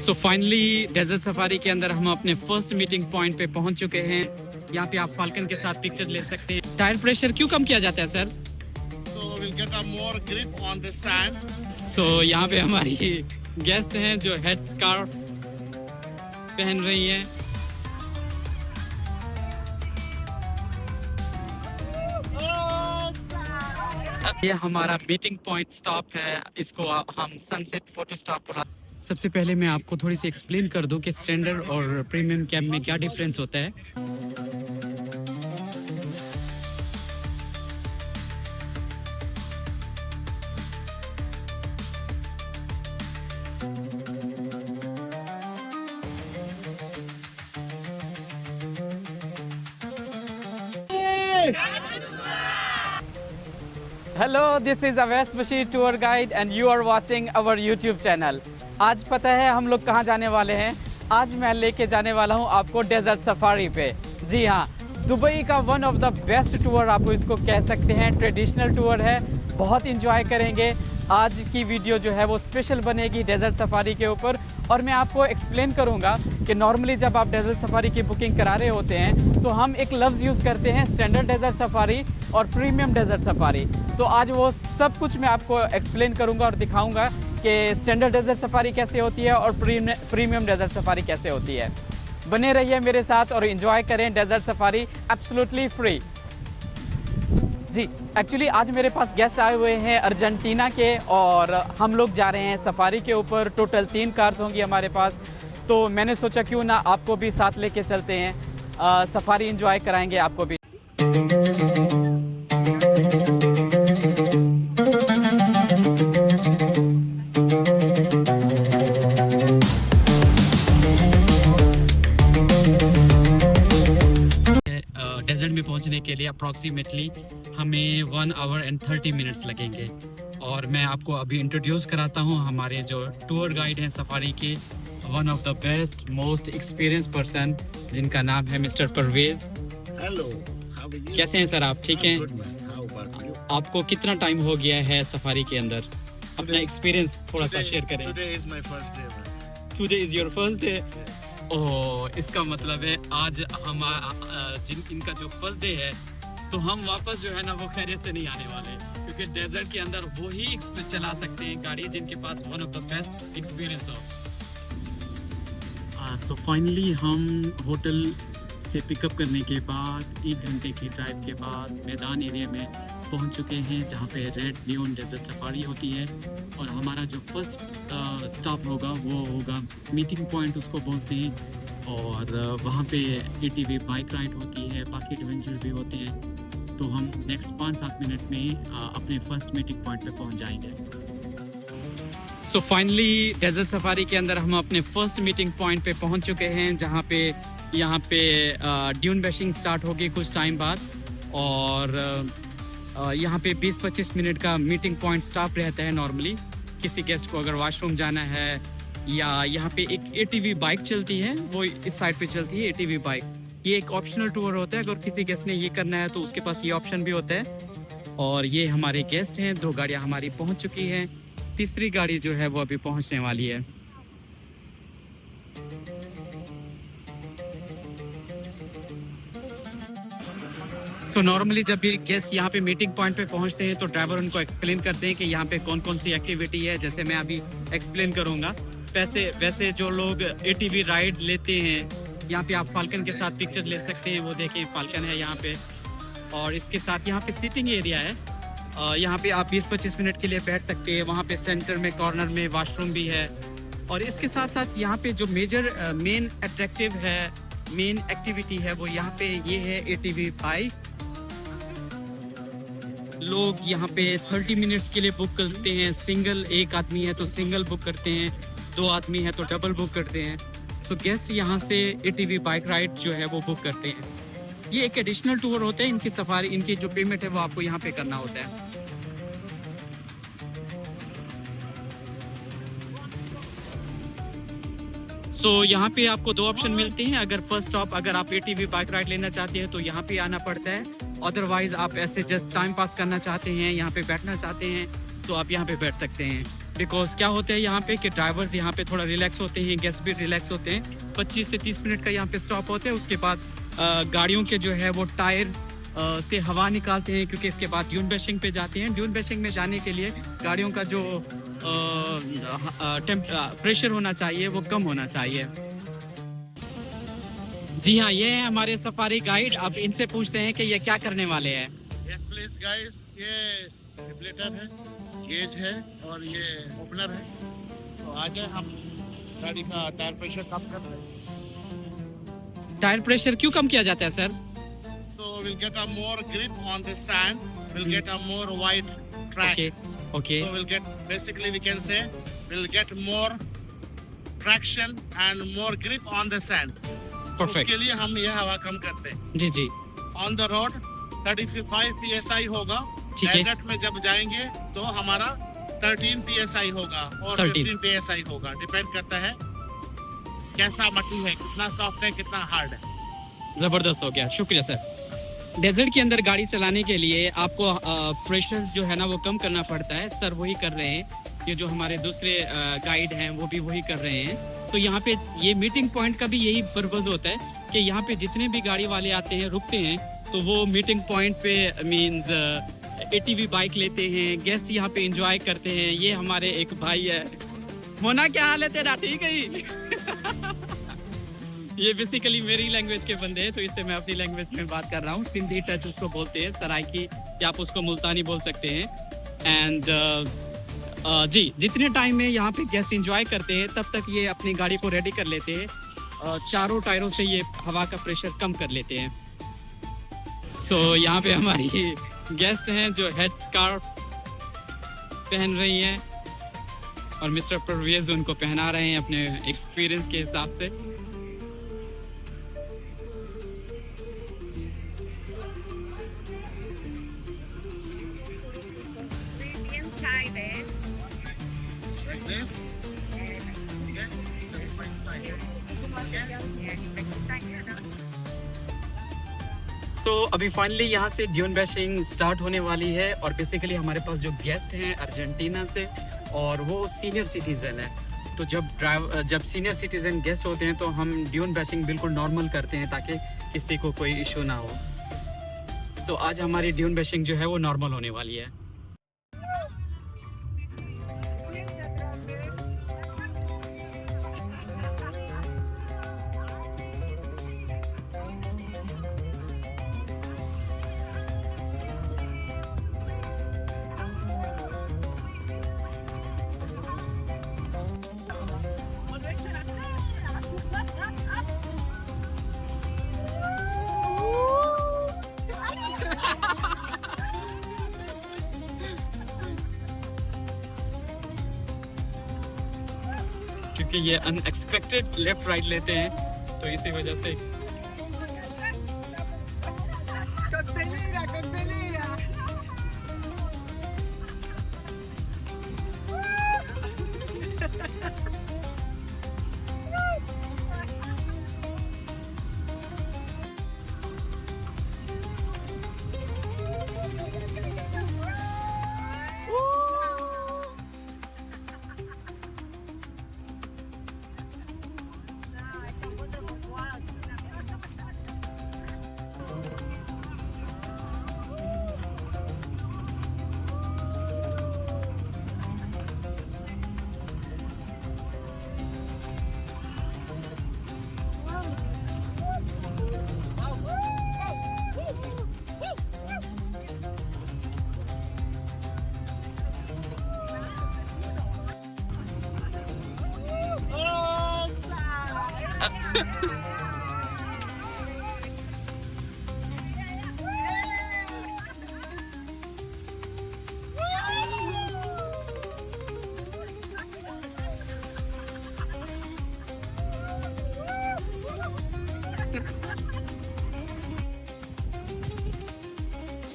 So finally desert safari के अंदर हम अपने फर्स्ट मीटिंग पॉइंट पे पहुंच चुके हैं। यहाँ पे आप फाल्कन के साथ पिक्चर ले सकते हैं। टायर प्रेशर क्यों कम किया जाता है sir? So we'll get a more grip on the sand. सो यहाँ पे हमारी गेस्ट हैं जो हेड स्कार्फ पहन रही हैं। ये हमारा मीटिंग पॉइंट स्टॉप है, इसको हम सनसेट फोटो स्टॉप बुला। सबसे पहले मैं आपको थोड़ी सी एक्सप्लेन कर दूं कि स्टैंडर्ड और प्रीमियम कैब में क्या डिफरेंस होता है। Hello, this is Awais Bashir tour guide and you are watching our YouTube channel. आज पता है हम लोग कहाँ जाने वाले हैं? आज मैं लेके जाने वाला हूँ आपको डेजर्ट सफारी पे। जी हाँ, दुबई का one of the best tour आप इसको कह सकते हैं। ट्रेडिशनल टूर है, बहुत इंजॉय करेंगे। आज की वीडियो जो है वो स्पेशल बनेगी डेजर्ट सफारी के ऊपर, और मैं आपको एक्सप्लेन करूंगा कि नॉर्मली जब आप डेजर्ट सफारी की बुकिंग करा रहे होते हैं तो हम एक लफ्ज़ यूज़ करते हैं स्टैंडर्ड डेजर्ट सफारी और प्रीमियम डेजर्ट सफारी। तो आज वो सब कुछ मैं आपको एक्सप्लेन करूंगा और दिखाऊंगा कि स्टैंडर्ड डेजर्ट सफारी कैसे होती है और प्रीमियम डेजर्ट सफारी कैसे होती है। बने रहिए मेरे साथ और इन्जॉय करें डेजर्ट सफारी एब्सोल्युटली फ्री। जी, एक्चुअली आज मेरे पास गेस्ट आए हुए हैं अर्जेंटीना के, और हम लोग जा रहे हैं सफारी के ऊपर। टोटल 3 कार्स होंगी हमारे पास, तो मैंने सोचा क्यों ना आपको भी साथ लेके चलते हैं, सफारी एंजॉय कराएंगे आपको भी। डेजर्ट में पहुंचने के लिए अप्रॉक्सीमेटली हमें 1 आवर एंड 30 मिनट्स लगेंगे। और मैं आपको अभी इंट्रोड्यूस कराता हूं हमारे जो टूर गाइड हैं सफारी के, one of the best most experience person, जिनका नाम है mister Parvez. Hello. How are you? कैसे हैं सर आप? ठीक हैं? Good man. How about you? आपको कितना टाइम हो गया है सफारी के अंदर? अपना एक्सपीरियंस थोड़ा सा शेयर करें। Today is my first day, man. Today is your first day? Yes. ओह, इसका मतलब है आज हम इनका जो फर्स्ट डे है, तो हम वापस जो है ना वो खैरियत से नहीं आने वाले, क्योंकि डेजर्ट के अंदर वो ही चला सकते हैं गाड़ी जिनके पास one of the best experience हो। सो फाइनली हम होटल से पिकअप करने के बाद 1 घंटे की ड्राइव के बाद मैदान एरिया में पहुंच चुके हैं, जहां पे रेड नियॉन डेजर्ट सफारी होती है। और हमारा जो फर्स्ट स्टॉप होगा वो होगा मीटिंग पॉइंट, उसको बोलते हैं। और वहाँ पे ATV बाइक राइड होती है, बाकी एडवेंचर भी होते हैं। तो हम नेक्स्ट 5-7 मिनट में अपने फर्स्ट मीटिंग पॉइंट पे पहुँच जाएंगे। सो फाइनली डेजर्ट सफारी के अंदर हम अपने फर्स्ट मीटिंग पॉइंट पे पहुँच चुके हैं, जहाँ पे यहाँ पे ड्यून बैशिंग स्टार्ट होगी कुछ टाइम बाद। और यहाँ पे 20-25 मिनट का मीटिंग पॉइंट स्टॉप रहता है नॉर्मली। किसी गेस्ट को अगर वॉशरूम जाना है, या यहाँ पे एक ATV बाइक चलती है, वो इस साइड पे चलती है ATV बाइक। ये एक ऑप्शनल टूर होता है, अगर किसी गेस्ट ने ये करना है तो उसके पास ये ऑप्शन भी होता है। और ये हमारे गेस्ट हैं, 2 गाड़ियाँ हमारी पहुँच चुकी हैं, तीसरी गाड़ी जो है वो अभी पहुँचने वाली है। सो नॉर्मली जब भी गेस्ट यहाँ पे मीटिंग पॉइंट पे पहुँचते हैं तो ड्राइवर उनको एक्सप्लेन करते हैं कि यहाँ पे कौन कौन सी एक्टिविटी है, जैसे मैं अभी एक्सप्लेन करूँगा। वैसे जो लोग ATV राइड लेते हैं, यहाँ पे आप फाल्कन के साथ पिक्चर ले सकते हैं। वो देखिए फाल्कन है यहाँ पे, और इसके साथ यहाँ पे सीटिंग एरिया है। यहाँ पे आप 20-25 मिनट के लिए बैठ सकते हैं। वहाँ पे सेंटर में कॉर्नर में वॉशरूम भी है। और इसके साथ साथ यहाँ पे जो मेन अट्रैक्टिव है, मेन एक्टिविटी है, वो यहाँ पे ये है ATV बाइक। लोग यहाँ पे 30 मिनट्स के लिए बुक करते हैं। सिंगल एक आदमी है तो सिंगल बुक करते हैं, 2 आदमी है तो डबल बुक करते हैं। सो गेस्ट यहाँ से ATV बाइक राइड जो है वो बुक करते हैं। ये एक एडिशनल टूर होता है, इनकी सफारी, इनकी जो पेमेंट है वो आपको यहाँ पे करना होता है। सो यहाँ पे आपको 2 ऑप्शन मिलते हैं। अगर फर्स्ट स्टॉप अगर आप ATV बाइक राइड लेना चाहते हैं तो यहाँ पे आना पड़ता है। अदरवाइज आप ऐसे जस्ट टाइम पास करना चाहते हैं, यहाँ पे बैठना चाहते हैं, तो आप यहाँ पे बैठ सकते हैं। बिकॉज क्या होता है यहाँ पे कि ड्राइवर्स यहाँ पे थोड़ा रिलैक्स होते हैं, गेस्ट भी रिलैक्स होते हैं। 25 से 30 मिनट का यहाँ पे स्टॉप होता है। उसके बाद गाड़ियों के जो है वो टायर से हवा निकालते हैं, क्योंकि इसके बाद ड्यून बेशिंग पे जाते हैं। ड्यून बेशिंग में जाने के लिए गाड़ियों का जो प्रेशर होना चाहिए वो कम होना चाहिए। जी हाँ, ये है हमारे सफारी गाइड। अब इनसे पूछते हैं कि ये क्या करने वाले हैं। Yes, please guys, ये डिफ्लेटर है, गेज है और ये ओपनर है। तो आगे हम गाड़ी का टायर प्रेशर कम कर रहे हैं। टायर प्रेशर क्यों कम किया जाता है sir? So we'll get a more grip on the sand. We'll get a more wide track. Okay So we'll get, basically we can say, we'll get more traction and more grip on the sand. Perfect. उसके लिए हम ये हवा कम करते हैं। जी जी on the road 35 PSI होगा। ठीक है। डेजर्ट में जब जाएंगे तो हमारा 13 PSI होगा और 13 15 PSI होगा। डिपेंड करता है कैसा मट्टी है, कितना सॉफ्ट है, कितना हार्ड है। जबरदस्त हो गया, शुक्रिया सर। डेजर्ट के अंदर गाड़ी चलाने के लिए आपको प्रेशर जो है ना वो कम करना पड़ता है। सर वही कर रहे हैं, ये जो हमारे दूसरे गाइड हैं वो भी वही कर रहे हैं। तो यहाँ पे ये मीटिंग पॉइंट का भी यही पर्पज होता है कि यहाँ पे जितने भी गाड़ी वाले आते हैं रुकते हैं, तो वो मीटिंग पॉइंट पे मींस ATV बाइक लेते हैं, गेस्ट यहाँ पे एंजॉय करते हैं। ये हमारे एक भाई है। मोना क्या हाल है तेरा, ठीक है? ये बेसिकली मेरी लैंग्वेज के बंदे हैं, तो इससे मैं अपनी लैंग्वेज में बात कर रहा हूँ। सिंधी टच उसको बोलते हैं, सराइकी या आप उसको मुल्तानी बोल सकते हैं। एंड जी, जितने टाइम में यहाँ पे गेस्ट एंजॉय करते हैं तब तक ये अपनी गाड़ी को रेडी कर लेते हैं। चारों टायरों से ये हवा का प्रेशर कम कर लेते हैं। सो यहाँ पे हमारी गेस्ट हैं जो हेड स्कार्फ पहन रही हैं और मिस्टर परवेज उनको पहना रहे हैं अपने एक्सपीरियंस के हिसाब से। तो अभी फाइनली यहाँ से ड्यून बेशिंग स्टार्ट होने वाली है और बेसिकली हमारे पास जो गेस्ट हैं अर्जेंटीना से और वो सीनियर सिटीजन है। तो जब सीनियर सिटीजन गेस्ट होते हैं तो हम ड्यून बेशिंग बिल्कुल नॉर्मल करते हैं ताकि किसी को कोई इशू ना हो। तो आज हमारी ड्यून बेशिंग जो है वो नॉर्मल होने वाली है। क्योंकि ये अनएक्सपेक्टेड लेफ्ट राइट लेते हैं तो इसी वजह से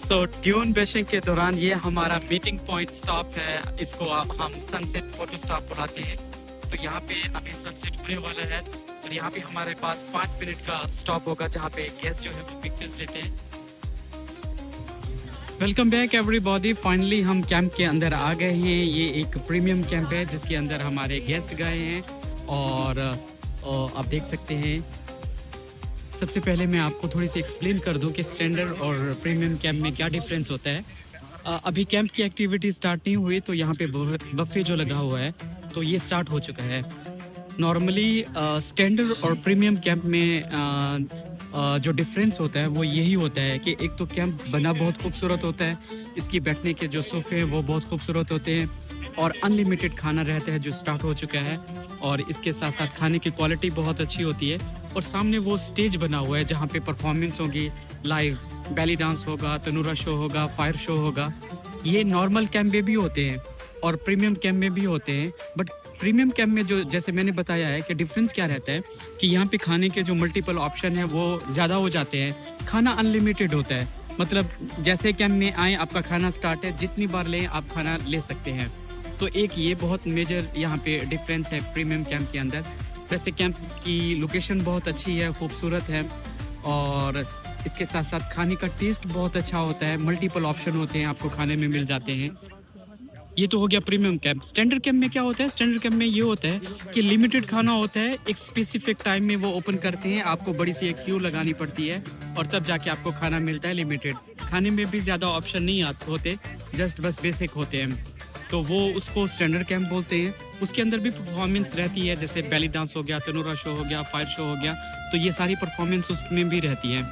सो ड्यून बेशिंग के दौरान ये हमारा मीटिंग पॉइंट स्टॉप है। इसको हम सनसेट फोटो स्टॉप बुलाते हैं। तो यहाँ पे अभी सनसेट होने वाला है और यहाँ पे हमारे पास 5 मिनट का स्टॉप होगा जहाँ पे गेस्ट जो है वो पिक्चर्स लेते हैं। Welcome back everybody. फाइनली हम कैंप के अंदर आ गए हैं। ये एक प्रीमियम कैंप है जिसके अंदर हमारे गेस्ट गए हैं और आप देख सकते हैं। सबसे पहले मैं आपको थोड़ी सी एक्सप्लेन कर दूं कि स्टैंडर्ड और प्रीमियम कैंप में क्या डिफरेंस होता है। अभी कैंप की एक्टिविटी स्टार्ट नहीं हुई, तो यहाँ पे बफे जो लगा हुआ है तो ये स्टार्ट हो चुका है। नॉर्मली स्टैंडर्ड और प्रीमियम कैंप में जो डिफरेंस होता है वो यही होता है कि एक तो कैंप बना बहुत खूबसूरत होता है, इसकी बैठने के जो सोफ़े हैं वो बहुत खूबसूरत होते हैं और अनलिमिटेड खाना रहता है जो स्टार्ट हो चुका है। और इसके साथ साथ खाने की क्वालिटी बहुत अच्छी होती है और सामने वो स्टेज बना हुआ है जहाँ पे परफॉर्मेंस होगी, लाइव बैली डांस होगा, तनूरा शो होगा, फायर शो होगा। ये नॉर्मल कैंप में भी होते हैं और प्रीमियम कैंप में भी होते हैं। बट प्रीमियम कैंप में जो जैसे मैंने बताया है कि डिफरेंस क्या रहता है कि यहाँ पे खाने के जो मल्टीपल ऑप्शन है वो ज़्यादा हो जाते हैं। खाना अनलिमिटेड होता है, मतलब जैसे कैंप में आए आपका खाना स्टार्ट है, जितनी बार लें आप खाना ले सकते हैं। तो एक ये बहुत मेजर यहाँ पे डिफरेंस है प्रीमियम कैंप के अंदर। वैसे कैंप की लोकेशन बहुत अच्छी है, खूबसूरत है और इसके साथ साथ खाने का टेस्ट बहुत अच्छा होता है। मल्टीपल ऑप्शन होते हैं, आपको खाने में मिल जाते हैं। ये तो हो गया प्रीमियम कैंप। स्टैंडर्ड कैंप में क्या होता है? स्टैंडर्ड कैंप में ये होता है कि लिमिटेड खाना होता है, एक स्पेसिफिक टाइम में वो ओपन करते हैं, आपको बड़ी सी एक क्यू लगानी पड़ती है और तब जाके आपको खाना मिलता है लिमिटेड। खाने में भी ज़्यादा ऑप्शन नहीं आते होते, जस्ट बस बेसिक होते हैं, तो वो उसको स्टैंडर्ड कैंप बोलते हैं। उसके अंदर भी परफॉर्मेंस रहती है, जैसे बैली डांस हो गया, तनूरा शो हो गया, फायर शो हो गया, तो ये सारी परफॉर्मेंस उसमें भी रहती है।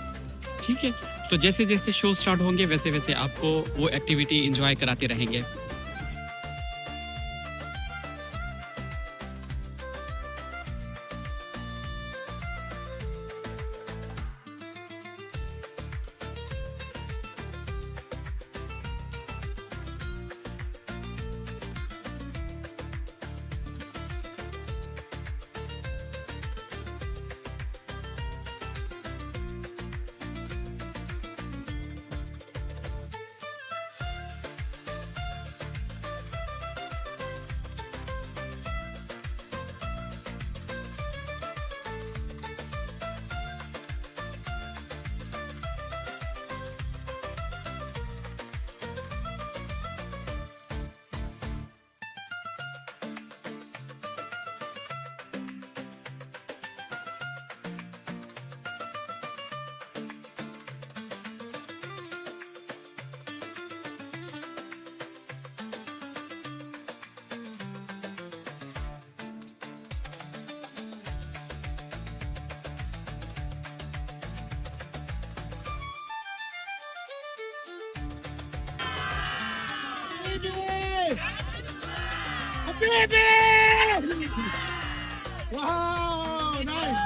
ठीक है, तो जैसे जैसे शो स्टार्ट होंगे वैसे वैसे आपको वो एक्टिविटी इंजॉय कराते रहेंगे। Wow, nice.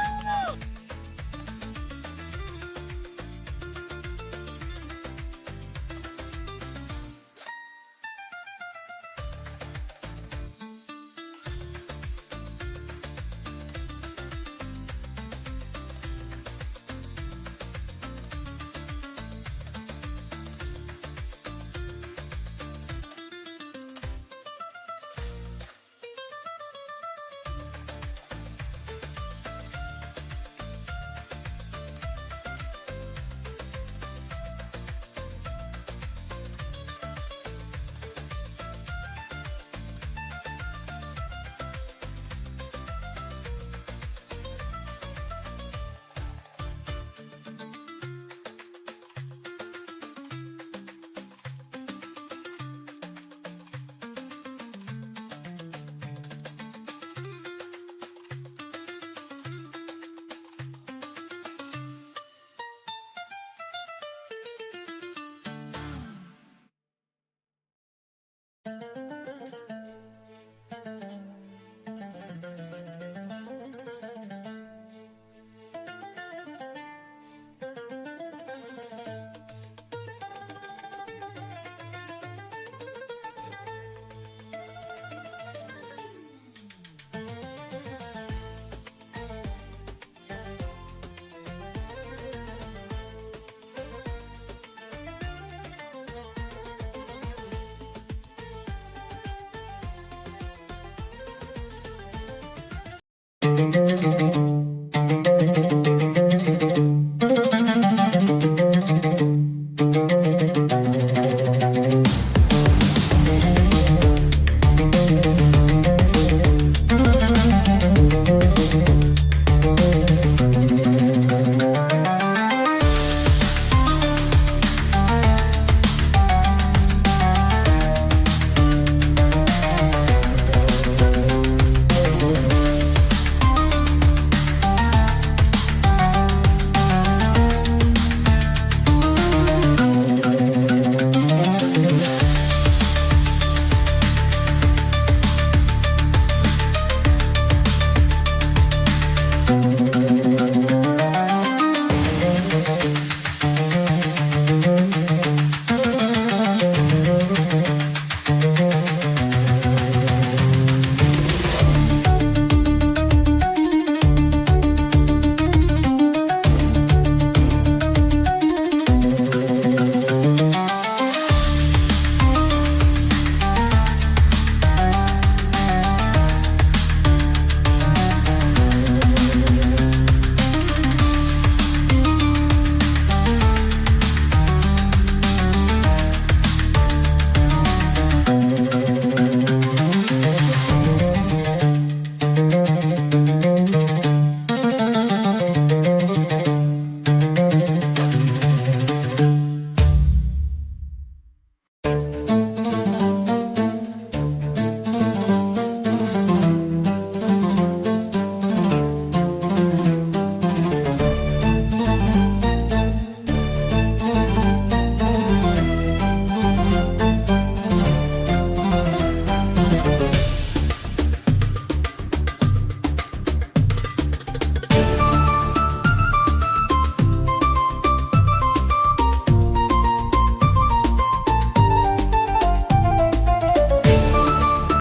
Thank you.